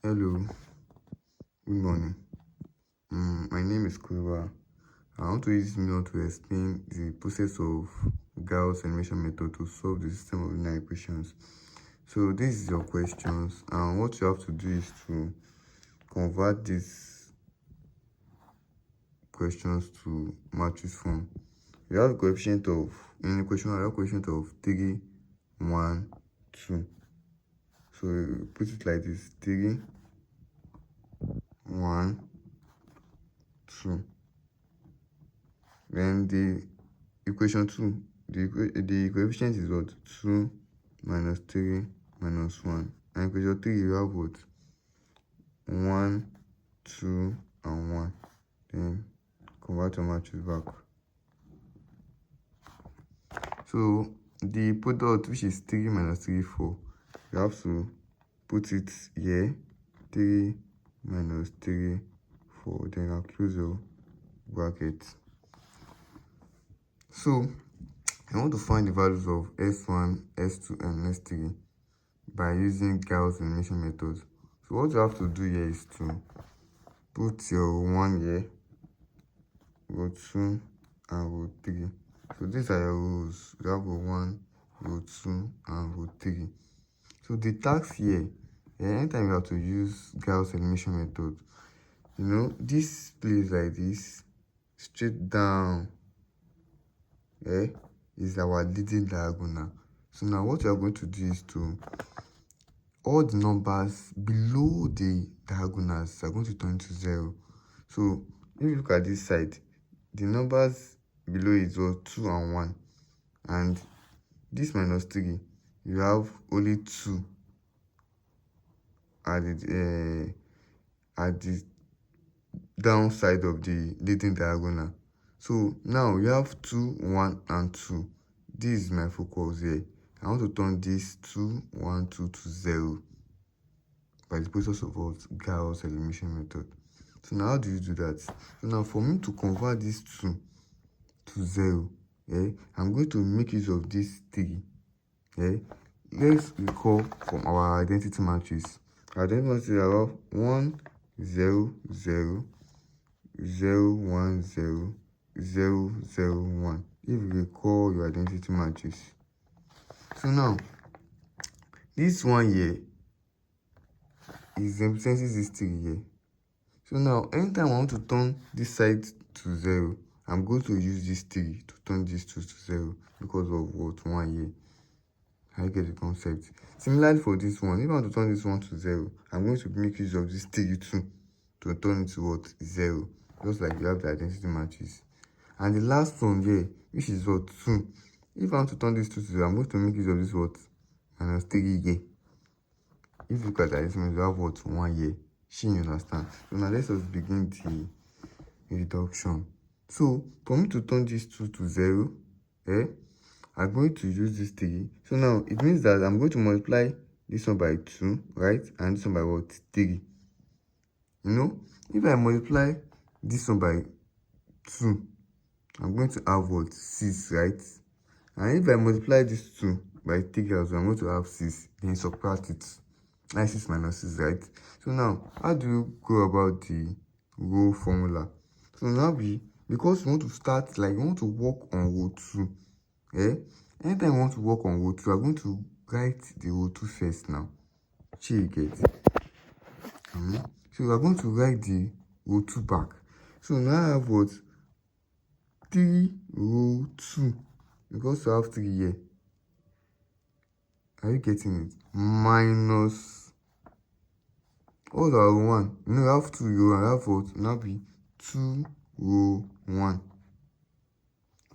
Hello, good morning. My name is Kuriwa. I want to use this minute to explain the process of Gauss elimination method to solve the system of linear equations. So this is your questions, and what you have to do is to convert these questions to matrix form. You have a coefficient of, in the equation, I have a coefficient of 3, 1, 2. So you put it like this: 3, 1, 2. Then the equation 2, the coefficient is what? 2 minus 3 minus 1. And equation 3, you have what? 1, 2, and 1. Then convert your matrix back. So the product, which is 3 minus 3, 4, you have to put it here: 3 minus 3, 4. Then I'll close your bracket. So I want to find the values of S1, S2, and S3 by using Gauss elimination method. So what you have to do here is to put your 1 here, row 2, and row 3. So these are your rows. You have row 1, row 2, and row 3. So the task here, anytime you have to use Gauss elimination method, this place like this, straight down, is our leading diagonal. So now what you are going to do is to, all the numbers below the diagonals are going to turn to 0. So if you look at this side, the numbers below is 2 and 1. And this minus 3, you have only 2 at the downside of the leading diagonal. So now you have 2, 1, and 2. This is my focus here. I want to turn this 2, 1, 2 to 0 by the process of what? Gauss elimination method. So now how do you do that? So now for me to convert this 2 to 0, I'm going to make use of this 3. Let's recall from our identity matrix. Our identity matrix is about 1, 0, 0, 0, 1, 0, 0, 0, 1. If you recall your identity matrix. So now this one here is representing this 3 here. So now anytime I want to turn this side to 0, I'm going to use this 3 to turn this 2 to 0 because of what? 1 here. I get the concept. Similarly for this one, if I want to turn this 1 to 0, I'm going to make use of this 3 too to turn it to what? 0. Just like you have the identity matrix. And the last one here, which is what? 2. If I want to turn this 2 to 0, I'm going to make use of this what? Minus 3 here. If you look at the identity matrix, you have what? 1 here. You understand? So now let's just begin the reduction. So for me to turn this 2 to 0, I'm going to use this 3. So now it means that I'm going to multiply this one by 2, right? And this one by what? 3. If I multiply this one by 2, I'm going to have what? 6, right? And if I multiply this 2 by 3 as well, I'm going to have 6. Then subtract it. 6 minus 6, right? So now, how do you go about the row formula? So now because we want to start, we want to work on row 2. Anytime we want to work on row 2, we're going to write the row 2 first now. You get? So we're going to write the row 2 back. So now I have what? 3 row 2. Because we have 3 here. Are you getting it? Minus, what are row 1? You have 2 row, and I have what? Now be 2 row 1.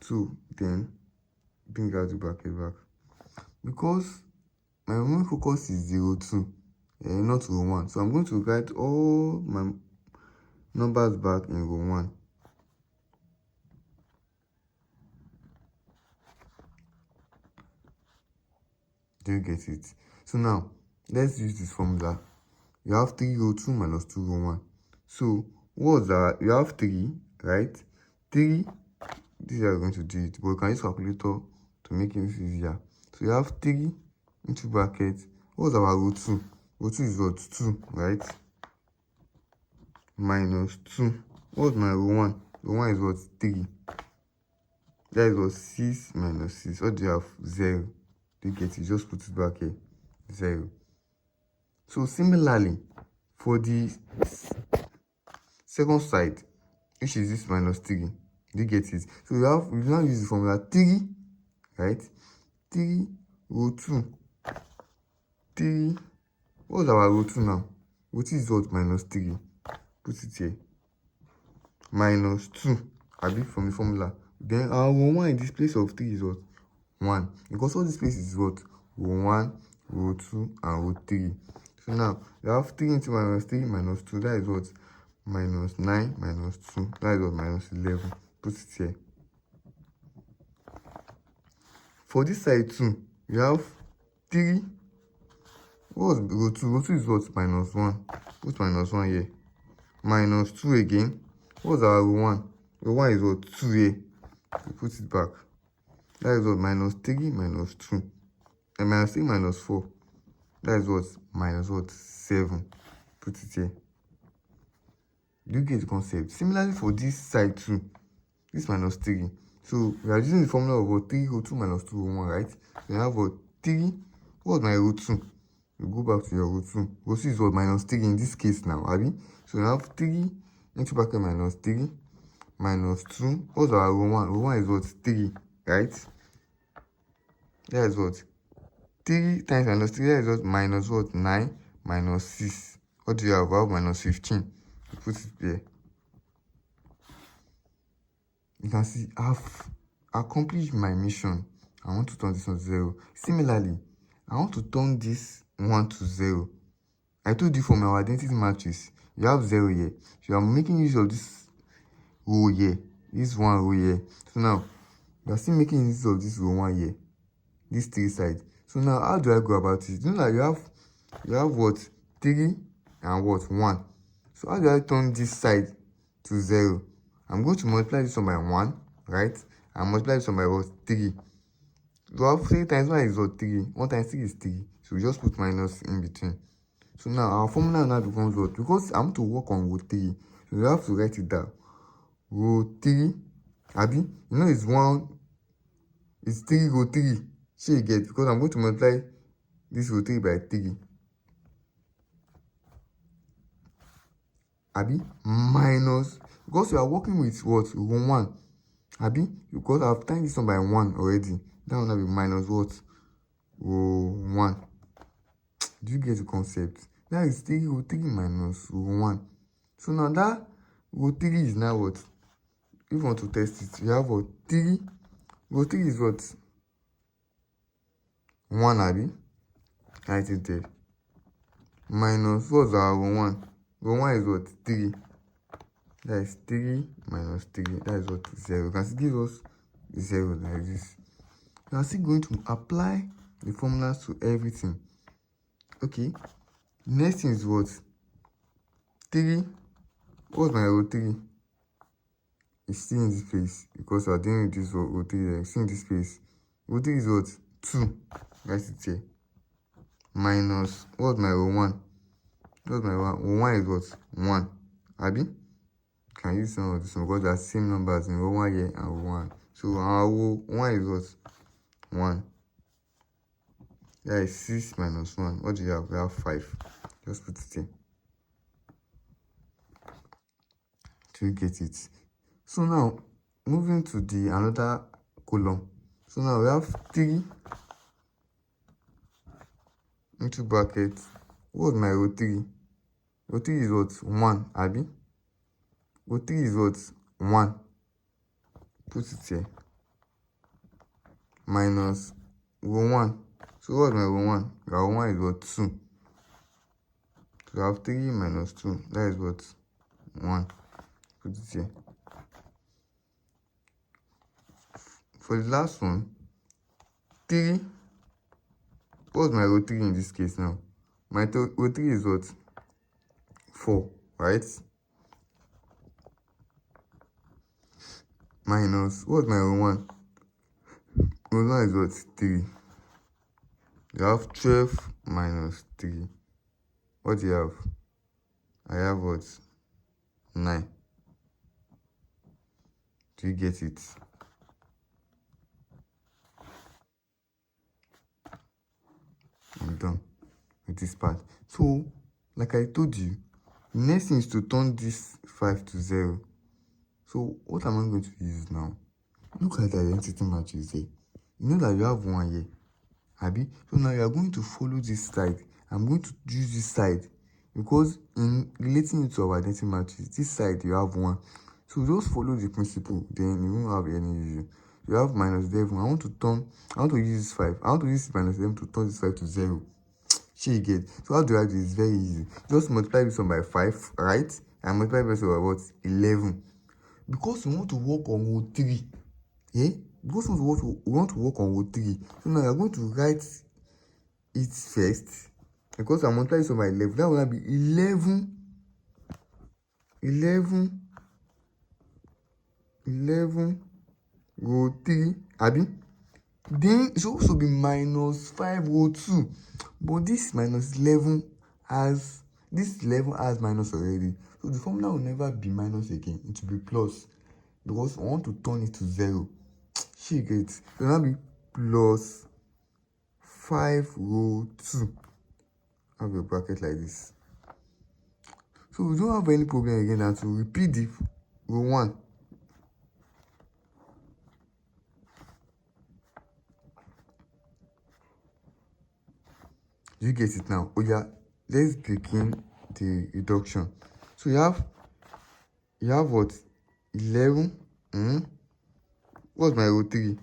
2, then bring out the bracket back. Because my main focus is 0, 2, not row 1. So I'm going to write all my numbers back in row 1. Do you get it? So now, let's use this formula. You have 3 row 2 minus 2 row 1. So, what's that? You have 3, right? 3, this is how you're going to do it. But you can use calculator to make it easier. So, you have 3 into bracket. What's our row 2? Row 2 is what? 2, right? Minus 2. What's my row 1? Row 1 is what? 3. That is what? 6 minus 6. What do you have? 0. Do you get it? Just put it back here. 0. So similarly, for the second side, which is this minus 3, do you get it? So we now use the formula 3, right? 3 row 2. 3. What's our row 2 now? Row 2 is what? Minus 3. Put it here. Minus 2. From the formula. Then our row 1 in this place of 3 is what? 1. Because all this place is what? Row 1, row 2, and row 3. So now, we have 3 into minus 3 minus 2. That is what? Minus 9 minus 2. That is what? Minus 11. Put it here. For this side too, we have 3. What's row 2? Row 2 is what? Minus 1. Put minus 1 here. Minus 2 again. What's our row 1? Row 1 is what? 2 here. We put it back. That is what? Minus 3 minus 2. And minus 3 minus 4. That is what? Minus what? 7. Put it here. Do you get the concept? Similarly for this side too. This minus 3. So we are using the formula of what? 3 row 2 minus 2 row 1, right? We have what? 3. What's my row 2? You go back to your row 2. Row 2 is what? Minus 3 in this case now, Abby. So we have 3 into bracket minus 3 minus 2. What's our row 1? Row 1 is what? 3, right? That is what? 3 times minus 3, that is what? Minus what? 9 minus 6. What do you have? We have minus 15. You put it there. You can see I've accomplished my mission. I want to turn this one to 0. Similarly, I want to turn this 1 to 0. I told you for my identity matrix, you have 0 here. So I'm making use of this row here. This one row here. So now, you are still making use of this row 1 here. This 3 side. So now, how do I go about it? You know that you have what? 3 and what? 1. So how do I turn this side to 0? I'm going to multiply this one by 1, right? And multiply this one by what? 3. So 3 times 1 is what? 3. 1 times 3 is 3. So we just put minus in between. So now our formula now becomes what? Because I want to work on row 3. So we have to write it down. Row 3. Abi, you know it's 1. It's 3 row 3. So you get, because I'm going to multiply this row 3 by 3. Abi, minus, because we are working with what? Row 1. Abi, because I've timed this one by 1 already. That will now be minus what? Row 1. Do you get the concept? That is 3 row 3 minus row 1. So now that row 3 is now what? If you want to test it, you have what? 3. Row 3 is what? 1, Abi. Write it there. Minus, what's our row 1? Row 1 is what? 3. That is 3 minus 3. That is what? 0. You can see give us 0 like this. You are still going to apply the formulas to everything. Okay. Next thing is what? 3. What's my row 3? It's still in this place because we are dealing with this row 3 there. It's still in this place. Row 3 is what? 2. Write it here. Minus, what's my row 1? What's my row 1? Row 1 is what? 1. Abi? Can use some of this one because they are same numbers in row 1 here and row 1. So our row 1 is what? 1. That is 6 minus 1. What do you have? We have 5. Just put it here. To get it. So now, moving to the another column. So now we have 3 into bracket. What's my row 3? Row 3 is what? 1, Abi? Row 3 is what? 1. Put it here. Minus row 1. So what's my row 1? Row 1 is what? 2. So I have 3 minus 2. That is what? 1. Put it here. For the last one, 3. What's my row 3 in this case now? My row 3 is what? 4, right? Minus, what's my row 1? Row 1 is what? 3. You have 12 minus 3. What do you have? I have what? 9. Do you get it? I'm done with this part. So, like I told you, the next thing is to turn this 5 to 0. So, what am I going to use now? Look at the identity matches here. You know that you have 1 here. Abi? So now you are going to follow this side. I'm going to use this side because in relating it to our identity matches, this side you have 1. So just follow the principle, then you won't have any issue. You have minus 11. I want to use this 5. I want to use minus 11 to turn this 5 to 0. You get. So how do I do this? Very easy. Just multiply this one by 5, right? And multiply this one by what? 11. Because we want to work on row 3. Yeah? Because we want to work on row 3. So now you're going to write it first. Because I multiply this one by 11. That will be 11 row 3. Abi? Then it should also be minus 5 row 2. But this minus 11 has minus already. So the formula will never be minus again. It will be plus. Because I want to turn it to 0. She gets. It will now be plus 5 row 2. Have a bracket like this. So we don't have any problem again now to repeat the row 1. You get it now? Oh yeah, let's begin the reduction. So you have what? 11. What's my row 3?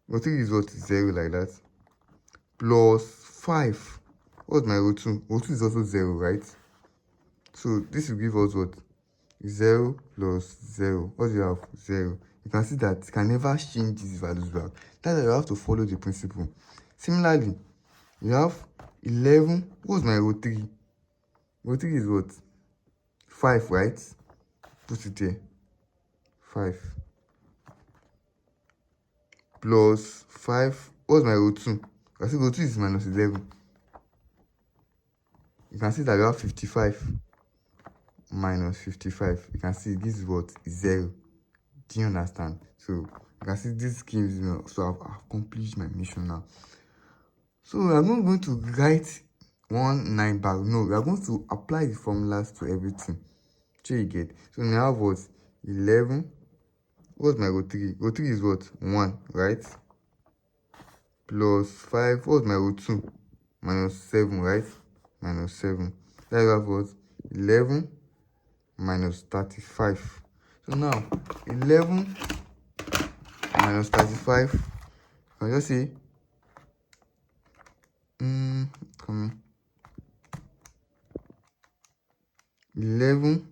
Row 3 is what? 0 like that. Plus 5. What's my row 2? Row 2 is also 0, right? So this will give us what? 0 plus 0. What do you have? 0. You can see that you can never change these values back. That's why you have to follow the principle. Similarly, you have 11. What's my row 3? Row 3 is what? 5, right? Put it there. 5. Plus 5. What's my row 2? I see row 2 is minus 11. You can see that you have 55. Minus 55. You can see this is what? 0. Do you understand? So you can see this gives me. So I've accomplished my mission now. So I'm not going to write 1 9 back. No, we are going to apply the formulas to everything. So you get. So now I have what? 11. What's my row 3? Row 3 is what? 1, right? Plus 5. What's my row 2? Minus 7, right? Minus 7. That you have what? 11 minus 35. So now 11 minus 35. I'll just say come here. 11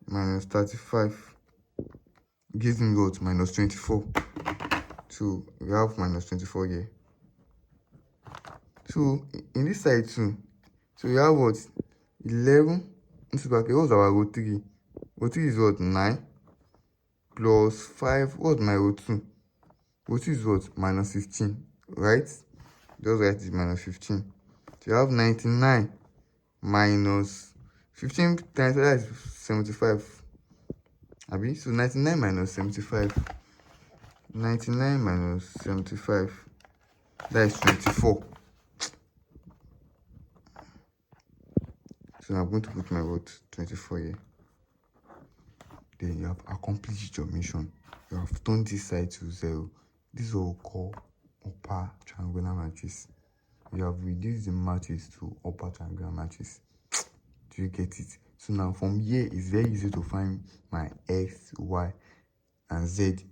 minus 35 gives me what? Minus 24. So we have minus 24 here. So in this side too, so we have what? 11 into bracket. What's our row 3? Row 3 is what? 9 plus 5. What's my row 2? Row 2 is what? Minus 15, right? Just write it minus 15. So you have 99 minus 15 times that is 75. Abi? So 99 minus 75. 99 minus 75. That is 24. So I'm going to put my word 24 here. Then you have accomplished your mission. You have turned this side to 0. This is what we call upper triangular matrix. You have reduced the matrix to upper triangular matrix. Do you get it? So now from here, it's very easy to find my x, y, and z.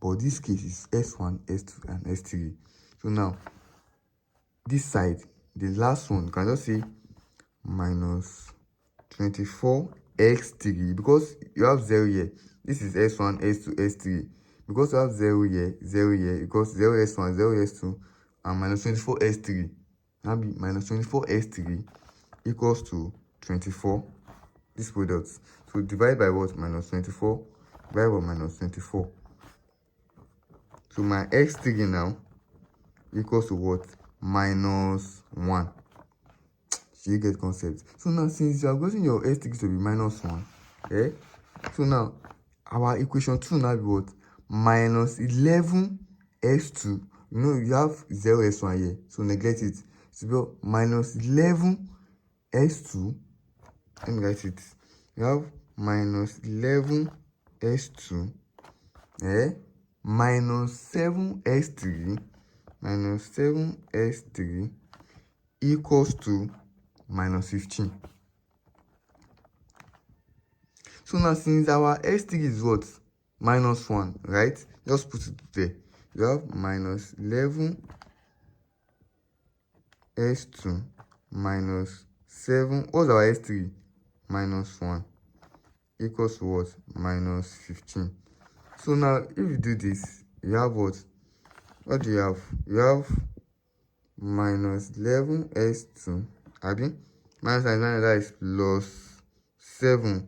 But this case is s1, s2, and s3. So now, this side, the last one, you can just say minus 24x3. Because you have 0 here. This is s1, s2, s3. Because you have 0 here, 0 here. Because 0 s1, 0 s2, and minus 24s3. Now be minus 24s3 equals to 24. This product. So divide by what? Minus 24. Divide by minus 24. So my x3 now equals to what? Minus 1. You get concept. So now, since you are getting your S3 to be minus 1, so now our equation 2 now be what? Minus 11 S2. You know, you have 0 S1 here, so neglect it. So be minus 11 S2. Let me write it. You have minus 11 S2, minus 7 S3, minus 7 S3 equals to minus 15. So now, since our S3 is what? Minus 1, right? Just put it there. You have minus 11 S2 minus 7. What's our S3? Minus 1 equals to what? Minus 15. So now, if you do this, you have what? What do you have? You have minus 11 S2, abi? Minus 9, that is plus 7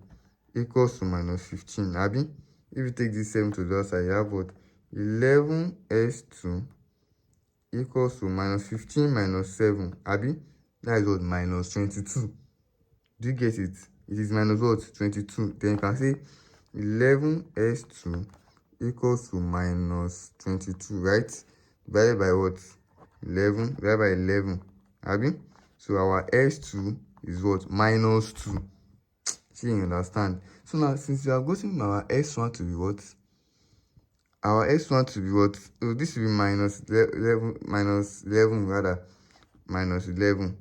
equals to minus 15, abi? If you take this 7 to the other side, you have what? 11 S2 equals to minus 15 minus 7, abi? That is what? Minus 22. Do you get it? It is minus what? 22. Then you can say 11 S2 equals to minus 22, right? Divided by what? 11, divided by 11, abi? So our S2 is what? Minus 2. See, you understand? So now, since we have gotten our S1 to be what? Our S1 to be what? Oh, this will be minus 11 rather. Minus 11.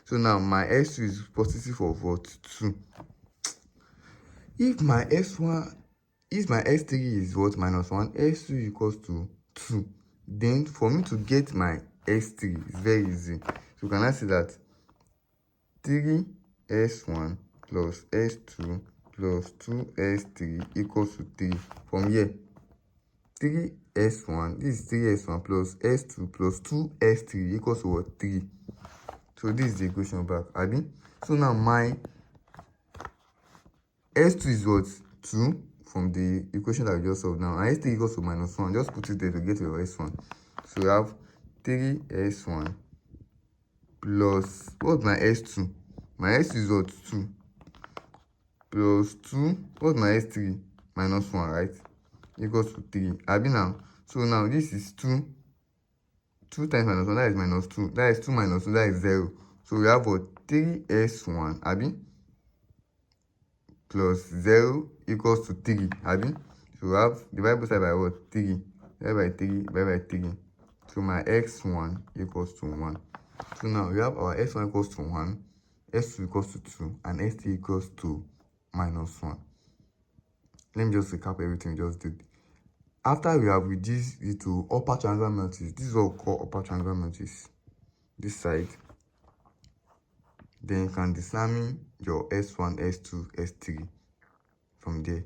So now my S2 is positive of what? 2. If my S1, if my S3 is what? Minus 1, S2 equals to 2. Then for me to get my S3, it's very easy. So can I say that 3S1 plus S2 plus 2S3 equals to 3. From here, 3S1, this is 3S1 plus S2 plus 2S3 equals to what? 3. So this is the equation back, abi? So now my S2 is what? 2 from the equation that we just solved now. And S3 equals to minus 1. Just put it there to get your S1. So we have 3S1 plus, what's my S2? My S2 is what? 2. Plus 2, what's my S3? Minus 1, right? Equals to 3. Abi now? So now this is 2. 2 times minus 1, that is minus 2. That is 2 minus 2, that is 0. So we have what? 3S1, abi? Plus 0 equals to 3, abi? So we have divide both side by what? 3. Divide by 3, divide by 3. So my x1 equals to 1. So now we have our x1 equals to 1, s2 equals to 2, and s3 equals to minus 1. Let me just recap everything we just did. After we have reduced it to upper triangular matrix, this is what we call upper triangular matrix, this side, then you can determine your S1, S2, S3 from there.